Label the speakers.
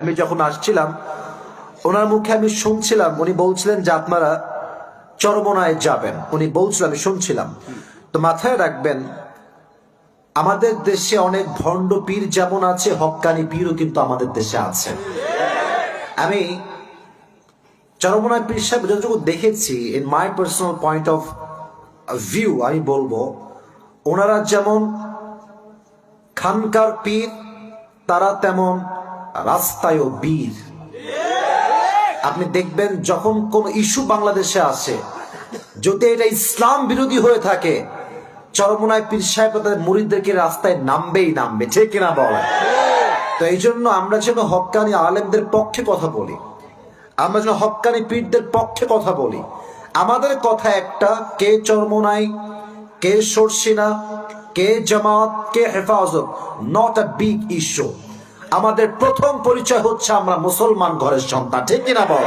Speaker 1: আমি যখন আসছিলাম ওনার মুখে আমি শুনছিলাম, উনি বলছিলেন যে আপনারা চরমোনায় যাবেন, উনি বলছিলেন, আমি শুনছিলাম। তো মাথায় রাখবেন, আমাদের দেশে অনেক ভণ্ড পীর যেমন আছে, হক্কানি পীরও কিন্তু আমাদের দেশে আছে। আমি চরমোনায় পীর সাহেব যতটুকু দেখেছি, in my personal point of view, আমি বলবো ওনারা যেমন খানকার পীর, তারা তেমন রাস্তায়ও বীর। আপনি দেখবেন যখন কোন ইস্যু বাংলাদেশে আসে, যদি এটা ইসলাম বিরোধী হয়ে থাকে, চরমোনায় পীর সাহেব তাদের মুরিদদেরকে রাস্তায় নামবেই নামবে, ঠিক কিনা বলেন? তো এই জন্য আমরা যেন হক্কানি আলেমদের পক্ষে কথা বলি, আমরা যেন হক্কানি পীরদের পক্ষে কথা বলি। আমাদের কথা একটা, কে চরমোনাই, কে সরসিনা, কে জামাত, কে হেফাজত, নট আ বিগ ইস্যু। আমাদের প্রথম পরিচয় হচ্ছে আমরা মুসলমান ঘরের সন্তান, ঠিক কিনা বল?